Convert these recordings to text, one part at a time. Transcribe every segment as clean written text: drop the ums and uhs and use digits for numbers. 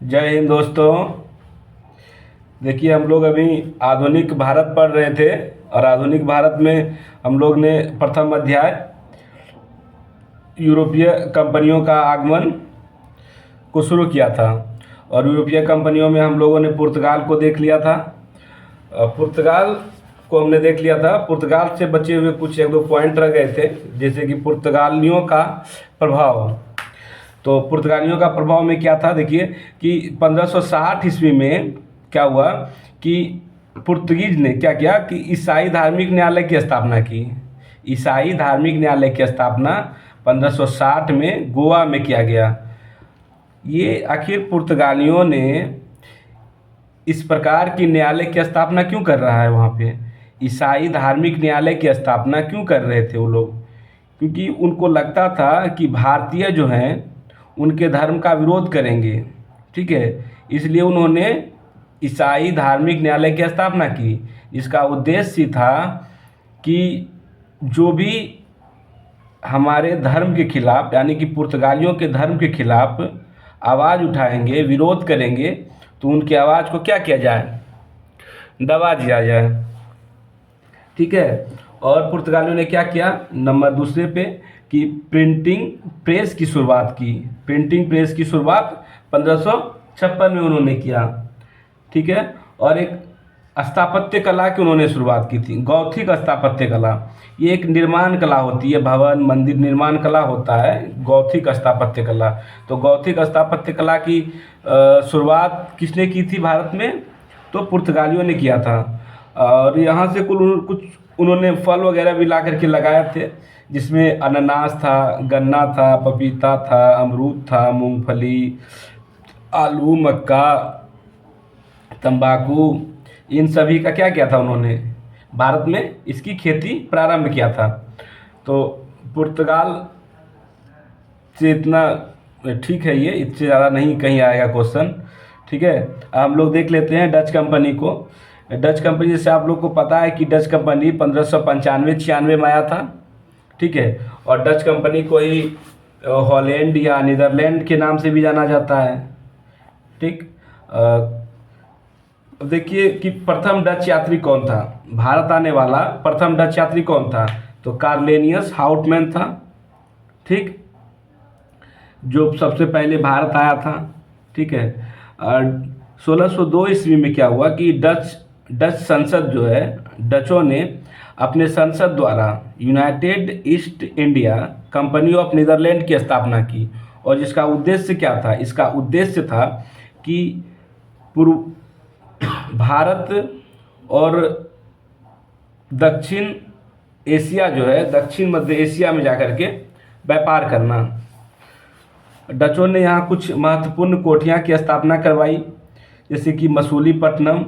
जय हिंद दोस्तों। देखिए, हम लोग अभी आधुनिक भारत पढ़ रहे थे और आधुनिक भारत में हम लोग ने प्रथम अध्याय यूरोपीय कंपनियों का आगमन को शुरू किया था। और यूरोपीय कंपनियों में हम लोगों ने पुर्तगाल को देख लिया था। पुर्तगाल को हमने देख लिया था। पुर्तगाल से बचे हुए कुछ एक दो पॉइंट रह गए थे, जैसे कि पुर्तगालियों का प्रभाव। तो पुर्तगालियों का प्रभाव में क्या था, देखिए कि 1560 ईस्वी में क्या हुआ कि पुर्तगीज ने क्या किया कि ईसाई धार्मिक न्यायालय की स्थापना की। ईसाई धार्मिक न्यायालय की स्थापना 1560 में गोवा में किया गया। ये आखिर पुर्तगालियों ने इस प्रकार की न्यायालय की स्थापना क्यों कर रहा है वहाँ पे? ईसाई धार्मिक न्यायालय की स्थापना क्यों कर रहे थे वो लोग? क्योंकि उनको लगता था कि भारतीय जो हैं उनके धर्म का विरोध करेंगे, ठीक है। इसलिए उन्होंने ईसाई धार्मिक न्यायालय की स्थापना की। इसका उद्देश्य था कि जो भी हमारे धर्म के खिलाफ, यानी कि पुर्तगालियों के धर्म के खिलाफ आवाज़ उठाएंगे, विरोध करेंगे, तो उनकी आवाज़ को क्या किया जाए, दबा दिया जाए, ठीक है। और पुर्तगालियों ने क्या किया, नंबर दूसरे पे, कि प्रिंटिंग प्रेस की शुरुआत की। प्रिंटिंग प्रेस की शुरुआत 1556 में उन्होंने किया, ठीक है। और एक स्थापत्य कला की उन्होंने शुरुआत की थी, गौथिक स्थापत्य कला। ये एक निर्माण कला होती है, भवन मंदिर निर्माण कला होता है गौथिक स्थापत्य कला। तो गौथिक स्थापत्य कला की शुरुआत किसने की थी भारत में? तो पुर्तगालियों ने किया था। और यहाँ से कुछ उन्होंने फल वगैरह भी ला करके लगाए थे, जिसमें अनानास था, गन्ना था, पपीता था, अमरूद था, मूंगफली, आलू, मक्का, तंबाकू, इन सभी का क्या किया था उन्होंने, भारत में इसकी खेती प्रारंभ किया था। तो पुर्तगाल से इतना ठीक है, ये इससे ज़्यादा नहीं कहीं आएगा क्वेश्चन, ठीक है। हम लोग देख लेते हैं डच कंपनी को। डच कंपनी, जैसे आप लोग को पता है कि डच कंपनी 1595-96 में आया था, ठीक है। और डच कंपनी को ही हॉलैंड या नीदरलैंड के नाम से भी जाना जाता है, ठीक। देखिए कि प्रथम डच यात्री कौन था, भारत आने वाला प्रथम डच यात्री कौन था? तो कार्लेनियस हाउटमैन था, ठीक, जो सबसे पहले भारत आया था, ठीक है। और 1602 ईस्वी में क्या हुआ कि डच संसद जो है, डचों ने अपने संसद द्वारा United East India Company of Netherland की स्थापना की। और जिसका उद्देश्य क्या था? इसका उद्देश्य था कि पूर्व भारत और दक्षिण एशिया जो है, दक्षिण मध्य एशिया में जाकर के व्यापार करना। डचों ने यहाँ कुछ महत्वपूर्ण कोठियाँ की स्थापना करवाई, जैसे कि मसूलीपट्टनम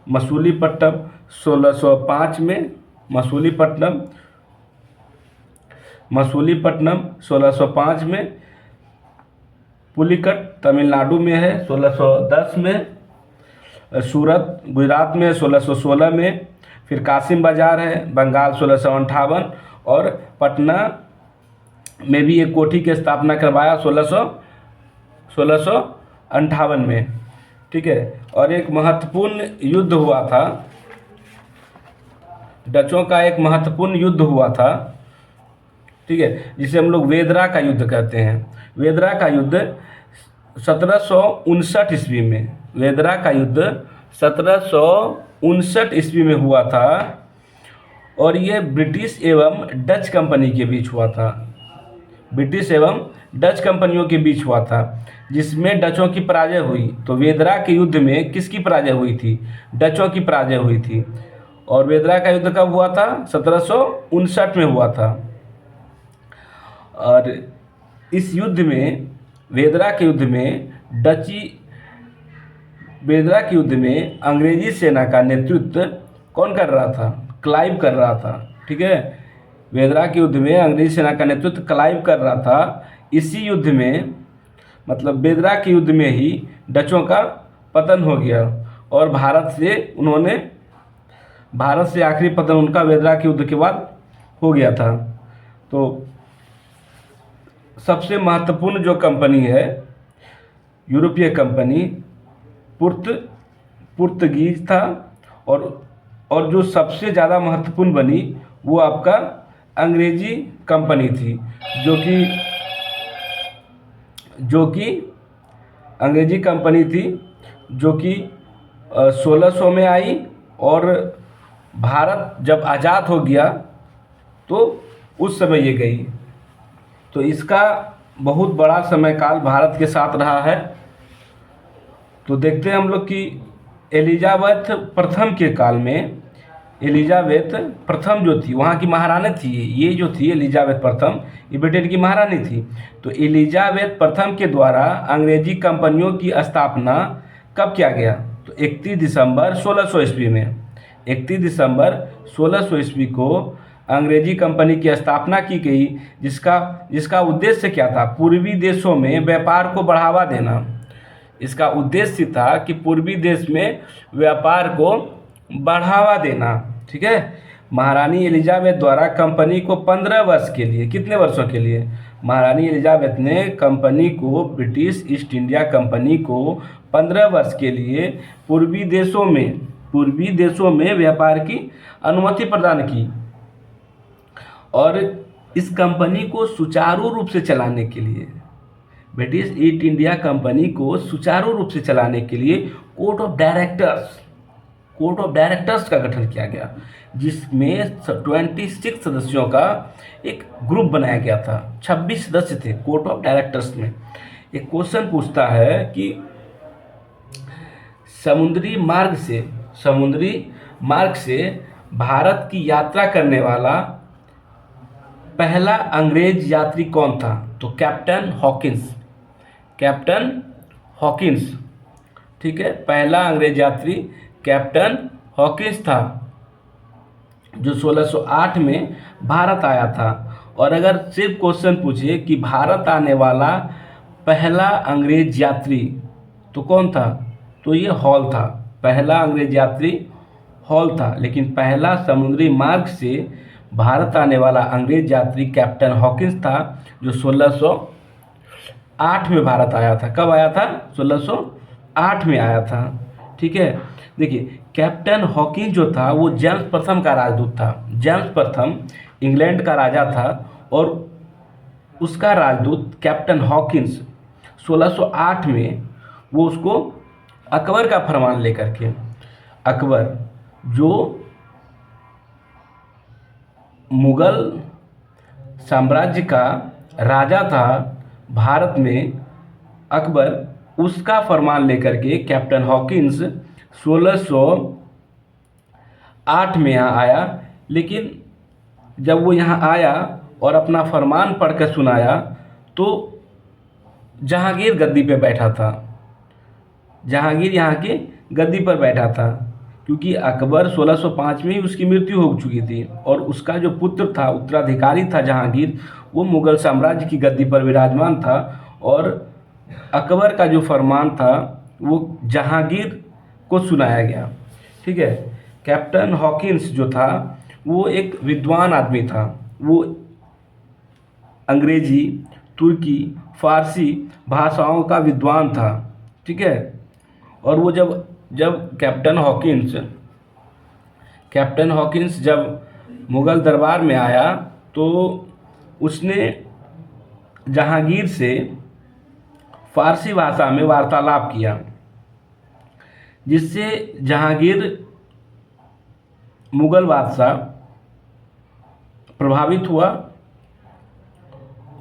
1605 में, मसूलीपट्टनम 1605 में, पुलिकट तमिलनाडु में है 1610 में, सूरत गुजरात में 1616 में, फिर कासिम बाजार है बंगाल 1658, और पटना में भी एक कोठी की स्थापना करवाया 1658 में, ठीक है। और एक महत्वपूर्ण युद्ध हुआ था, डचों का एक महत्वपूर्ण युद्ध हुआ था, ठीक है, जिसे हम लोग वेदरा का युद्ध कहते हैं। वेदरा का युद्ध 1759 ईस्वी में, वेदरा का युद्ध 1759 ईस्वी में हुआ था। और ये ब्रिटिश एवं डच कंपनी के बीच हुआ था, ब्रिटिश एवं डच कंपनियों के बीच हुआ था, जिसमें डचों की पराजय हुई। तो वेदरा के युद्ध में किसकी पराजय हुई थी? डचों की पराजय हुई थी। और वेदरा का युद्ध कब हुआ था? 1759 में हुआ था। और इस युद्ध में, वेदरा के युद्ध में अंग्रेजी सेना का नेतृत्व कौन कर रहा था? क्लाइव कर रहा था, ठीक है। वेदरा के युद्ध में अंग्रेजी सेना का नेतृत्व क्लाइव कर रहा था। इसी युद्ध में, मतलब वेदरा के युद्ध में ही डचों का पतन हो गया। और भारत से आखिरी पतन उनका वेदरा के युद्ध के बाद हो गया था। तो सबसे महत्वपूर्ण जो कंपनी है यूरोपीय कंपनी पुर्तगीज था, और जो सबसे ज़्यादा महत्वपूर्ण बनी वो आपका अंग्रेजी कंपनी थी, जो कि अंग्रेजी कंपनी थी, जो कि 1600 में आई, और भारत जब आज़ाद हो गया तो उस समय ये गई। तो इसका बहुत बड़ा समय काल भारत के साथ रहा है। तो देखते हैं हम लोग कि एलिजाबेथ प्रथम के काल में, एलिजाबेथ प्रथम जो थी वहाँ की महारानी थी, ये जो थी एलिजाबेथ प्रथम, ये ब्रिटेन की महारानी थी। तो एलिजाबेथ प्रथम के द्वारा अंग्रेजी कंपनियों की स्थापना कब किया गया? तो 31 दिसंबर 1600 ईस्वी में, 31 दिसंबर 1600 ईस्वी को अंग्रेजी कंपनी की स्थापना की गई, जिसका उद्देश्य क्या था? पूर्वी देशों में व्यापार को बढ़ावा देना। इसका उद्देश्य था कि पूर्वी देश में व्यापार को बढ़ावा देना। ठीक है। महारानी एलिजाबेथ द्वारा कंपनी को 15 वर्ष के लिए, कितने वर्षों के लिए? महारानी एलिजाबेथ ने कंपनी को, ब्रिटिश ईस्ट इंडिया कंपनी को 15 वर्ष के लिए पूर्वी देशों में व्यापार की अनुमति प्रदान की। और इस कंपनी को सुचारू रूप से चलाने के लिए, ब्रिटिश ईस्ट इंडिया कंपनी को सुचारू रूप से चलाने के लिए कोर्ट ऑफ डायरेक्टर्स का गठन किया गया, जिसमें 26 सदस्यों का एक ग्रुप बनाया गया था। 26 सदस्य थे कोर्ट ऑफ डायरेक्टर्स में। एक क्वेश्चन पूछता है कि समुद्री मार्ग से भारत की यात्रा करने वाला पहला अंग्रेज यात्री कौन था? तो कैप्टन हॉकिंस। ठीक है, पहला अंग्रेज यात्री कैप्टन हॉकिंस था, जो 1608 में भारत आया था। और अगर सिर्फ क्वेश्चन पूछे कि भारत आने वाला पहला अंग्रेज यात्री तो कौन था, तो ये हॉल था। पहला अंग्रेज यात्री हॉल था, लेकिन पहला समुद्री मार्ग से भारत आने वाला अंग्रेज यात्री कैप्टन हॉकिंस था, जो 1608 में भारत आया था। कब आया था? 1608 में आया था। ठीक है, देखिए कैप्टन हॉकिंस जो था वो जेम्स प्रथम का राजदूत था। जेम्स प्रथम इंग्लैंड का राजा था, और उसका राजदूत कैप्टन हॉकिंस 1608 में वो उसको अकबर का फरमान लेकर के, अकबर जो मुगल साम्राज्य का राजा था भारत में, अकबर उसका फरमान लेकर के कैप्टन हॉकिंस 1608 में यहाँ आया। लेकिन जब वो यहाँ आया और अपना फरमान पढ़कर सुनाया तो जहांगीर गद्दी पे बैठा था। जहांगीर यहाँ के गद्दी पर बैठा था, क्योंकि अकबर 1605 में ही उसकी मृत्यु हो चुकी थी, और उसका जो पुत्र था, उत्तराधिकारी था जहांगीर, वो मुगल साम्राज्य की गद्दी पर विराजमान था। और अकबर का जो फरमान था वो जहांगीर को सुनाया गया। ठीक है, कैप्टन हॉकिंस जो था वो एक विद्वान आदमी था। वो अंग्रेजी, तुर्की, फारसी भाषाओं का विद्वान था। ठीक है, और वो जब कैप्टन हॉकिंस जब मुग़ल दरबार में आया तो उसने जहांगीर से फारसी भाषा में वार्तालाप किया, जिससे जहांगीर मुग़ल बादशाह प्रभावित हुआ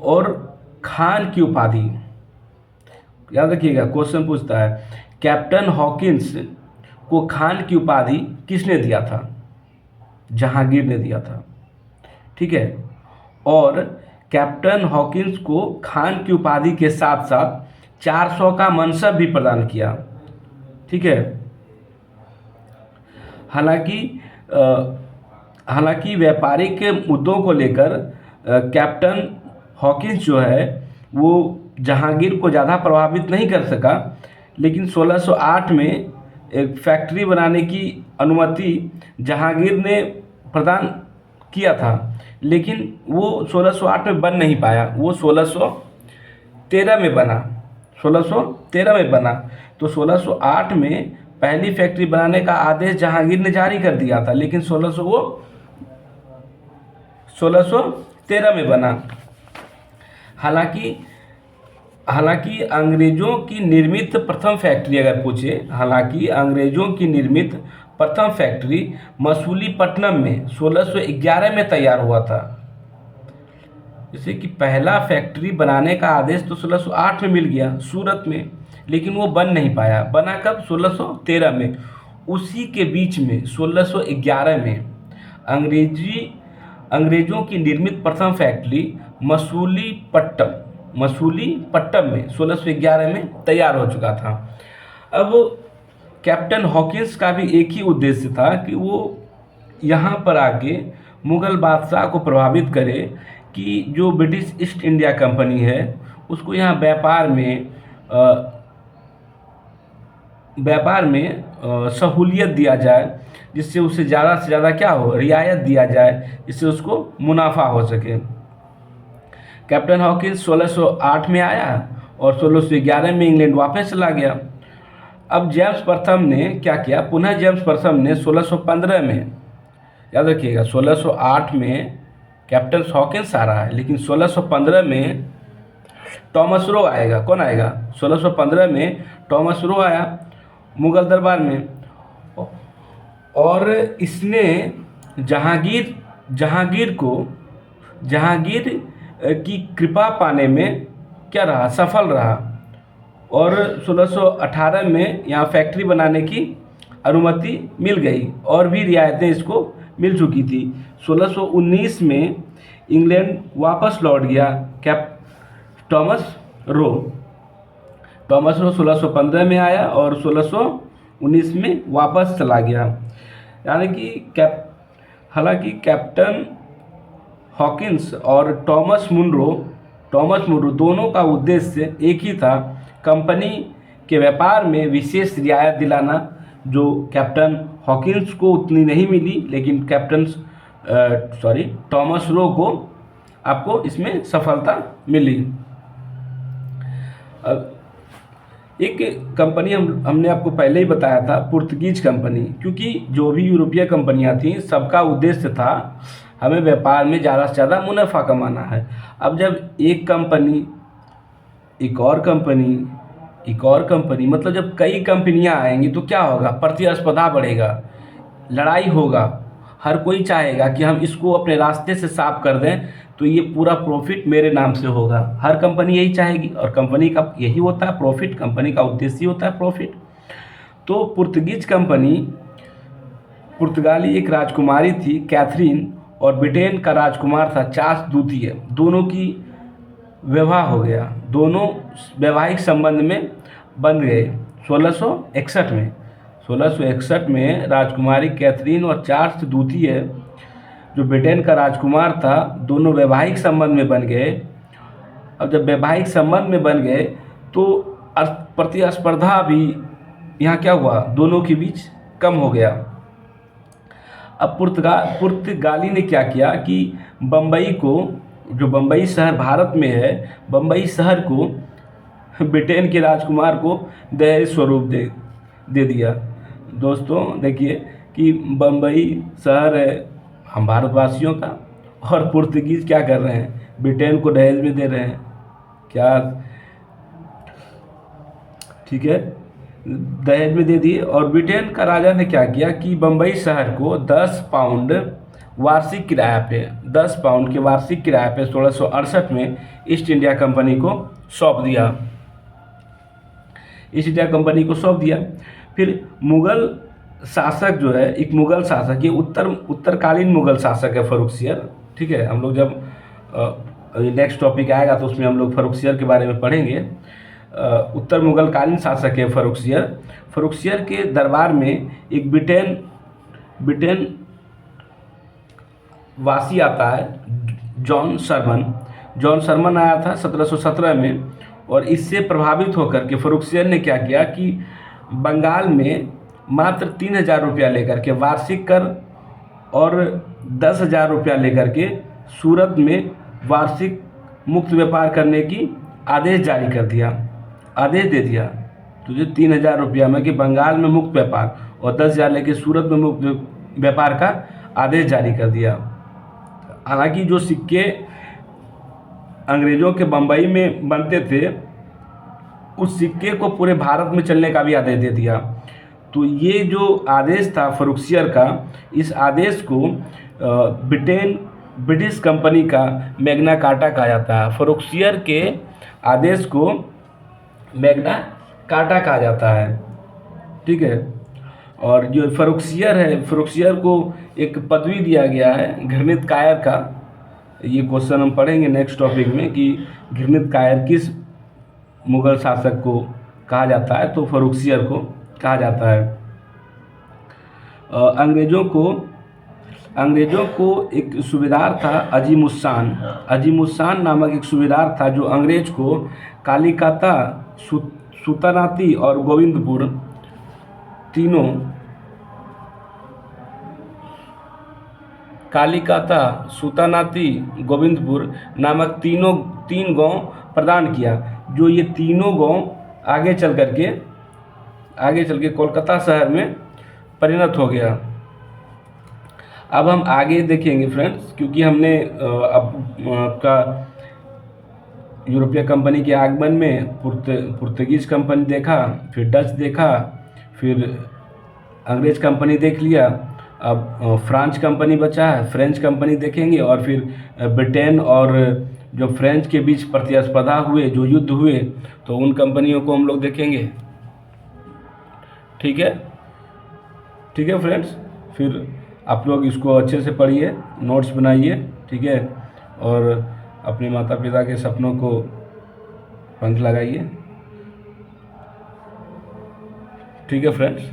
और खान की उपाधि, याद रखिएगा क्वेश्चन पूछता है, कैप्टन हॉकिंस को खान की उपाधि किसने दिया था? जहांगीर ने दिया था। ठीक है, और कैप्टन हॉकिंस को खान की उपाधि के साथ साथ 400 का मनसब भी प्रदान किया। ठीक है, हालांकि व्यापारिक मुद्दों को लेकर कैप्टन हॉकिंस जो है वो जहांगीर को ज़्यादा प्रभावित नहीं कर सका, लेकिन 1608 में एक फैक्ट्री बनाने की अनुमति जहांगीर ने प्रदान किया था, लेकिन वो 1608 में बन नहीं पाया। वो 1609 1613 में बना, 1613 में बना। तो 1608 में पहली फैक्ट्री बनाने का आदेश जहांगीर ने जारी कर दिया था, लेकिन 1613 में बना। हालांकि अंग्रेजों की निर्मित प्रथम फैक्ट्री अगर पूछे, हालांकि अंग्रेजों की निर्मित प्रथम फैक्ट्री मसूलीपट्टनम में 1611 में तैयार हुआ था। जैसे कि पहला फैक्ट्री बनाने का आदेश तो 1608 में मिल गया सूरत में, लेकिन वो बन नहीं पाया। बना कब? 1613 में। उसी के बीच में 1611 में अंग्रेजों की निर्मित प्रथम फैक्ट्री मसूलीपट्टनम में 1611 में तैयार हो चुका था। अब कैप्टन हॉकिंस का भी एक ही उद्देश्य था कि वो यहाँ पर आके मुग़ल बादशाह को प्रभावित करे कि जो ब्रिटिश ईस्ट इंडिया कंपनी है उसको यहाँ व्यापार में सहूलियत दिया जाए, जिससे उसे ज़्यादा से ज़्यादा क्या हो, रियायत दिया जाए, जिससे उसको मुनाफा हो सके। कैप्टन हॉकिंस 1608 में आया और 1611 में इंग्लैंड वापस चला गया। अब जेम्स प्रथम ने क्या किया? पुनः जेम्स प्रथम ने 1615 में, याद रखिएगा 1608 में कैप्टन हॉकिंस आ रहा है, लेकिन 1615 में टॉमस रो आएगा। कौन आएगा? 1615 में टॉमस रो आया मुग़ल दरबार में, और इसने जहांगीर की कृपा पाने में क्या रहा? सफल रहा। और 1618 में यहाँ फैक्ट्री बनाने की अनुमति मिल गई और भी रियायतें इसको मिल चुकी थी। 1619 में इंग्लैंड वापस लौट गया टॉमस रो 1615 में आया और 1619 में वापस चला गया। यानी कि हालांकि कैप्टन हॉकिंस और टॉमस मुनरो दोनों का उद्देश्य एक ही था, कंपनी के व्यापार में विशेष रियायत दिलाना, जो कैप्टन हॉकिंस को उतनी नहीं मिली, लेकिन टॉमस रो को आपको इसमें सफलता मिली। एक कंपनी हमने आपको पहले ही बताया था, पुर्तगीज कंपनी, क्योंकि जो भी यूरोपीय कंपनियां थीं सबका उद्देश्य था हमें व्यापार में ज़्यादा से ज़्यादा मुनाफा कमाना है। अब जब एक कंपनी एक और कंपनी मतलब जब कई कंपनियां आएंगी तो क्या होगा? प्रतिस्पर्धा बढ़ेगा, लड़ाई होगा। हर कोई चाहेगा कि हम इसको अपने रास्ते से साफ कर दें तो ये पूरा प्रॉफिट मेरे नाम से होगा। हर कंपनी यही चाहेगी, और कंपनी का यही होता है प्रॉफिट, कंपनी का उद्देश्य ही होता है प्रॉफिट। तो पुर्तगाली एक राजकुमारी थी कैथरीन, और ब्रिटेन का राजकुमार था चार्ल्स द्वितीय। दोनों की विवाह हो गया, दोनों वैवाहिक संबंध में बंध गए 1661 में राजकुमारी कैथरीन और चार्ल्स द्वितीय जो ब्रिटेन का राजकुमार था, दोनों वैवाहिक संबंध में बन गए। अब जब वैवाहिक संबंध में बन गए तो प्रतिस्पर्धा भी यहाँ क्या हुआ? दोनों के बीच कम हो गया। अब पुर्तगाली ने क्या किया कि बम्बई शहर भारत में है, बम्बई शहर को ब्रिटेन के राजकुमार को दहेज स्वरूप दे दिया। दोस्तों देखिए कि बम्बई शहर है हम भारतवासियों का, और पुर्तगीज क्या कर रहे हैं? ब्रिटेन को दहेज में दे रहे हैं। क्या ठीक है, दहेज में दे दिए। और ब्रिटेन का राजा ने क्या किया कि बम्बई शहर को 10 पाउंड के वार्षिक किराए पे 1668 में ईस्ट इंडिया कंपनी को सौंप दिया। फिर मुग़ल शासक जो है, एक मुग़ल शासक, ये उत्तरकालीन मुग़ल शासक है फर्रुखसियर। ठीक है, हम लोग जब नेक्स्ट टॉपिक आएगा तो उसमें हम लोग फर्रुखसियर के बारे में पढ़ेंगे। उत्तर मुग़ल कालीन शासक है फर्रुखसियर के दरबार में एक ब्रिटेन वासी आता है, जॉन शर्मन आया था 1717 में, और इससे प्रभावित होकर के फर्रुखसियर ने क्या किया कि बंगाल में मात्र 3000 रुपया लेकर के वार्षिक कर और 10,000 रुपया लेकर के सूरत में वार्षिक मुक्त व्यापार करने की आदेश जारी कर दिया, आदेश दे दिया तुझे 3,000 रुपया में कि बंगाल में मुक्त व्यापार, और 10,000 लेके सूरत में मुक्त व्यापार का आदेश जारी कर दिया। हालांकि जो सिक्के अंग्रेज़ों के बम्बई में बनते थे, उस सिक्के को पूरे भारत में चलने का भी आदेश दे दिया। तो ये जो आदेश था फर्रुखसियर का, इस आदेश को ब्रिटिश कंपनी का मैग्ना कार्टा कहा जाता है। फर्रुखसियर के आदेश को मैग्ना कार्टा कहा जाता है, ठीक है। और जो फर्रुखसियर है, फर्रुखसियर को एक पदवी दिया गया है घृणित कायर का। ये क्वेश्चन हम पढ़ेंगे नेक्स्ट टॉपिक में कि घृणित कायर किस मुग़ल शासक को कहा जाता है, तो फर्रुखसियर को कहा जाता है। अंग्रेज़ों को एक सूबेदार था अजीमुस्सान नामक एक सूबेदार था, जो अंग्रेज़ को कालिकाता, सुल्तानाती और गोविंदपुर तीनों कालिकाता, सुल्तानाती, गोविंदपुर नामक तीन गांव प्रदान किया। जो ये तीनों गांव आगे चल के कोलकाता शहर में परिणत हो गया। अब हम आगे देखेंगे फ्रेंड्स, क्योंकि हमने आपका यूरोपीय कंपनी के आगमन में पुर्तगीज कंपनी देखा, फिर डच देखा, फिर अंग्रेज कंपनी देख लिया। अब फ्रांस कंपनी बचा है, फ्रेंच कंपनी देखेंगे, और फिर ब्रिटेन और जो फ्रेंच के बीच प्रतिस्पर्धा हुए, जो युद्ध हुए, तो उन कंपनियों को हम लोग देखेंगे। ठीक है फ्रेंड्स, फिर आप लोग इसको अच्छे से पढ़िए, नोट्स बनाइए, ठीक है, और अपने माता पिता के सपनों को पंख लगाइए। ठीक है फ्रेंड्स।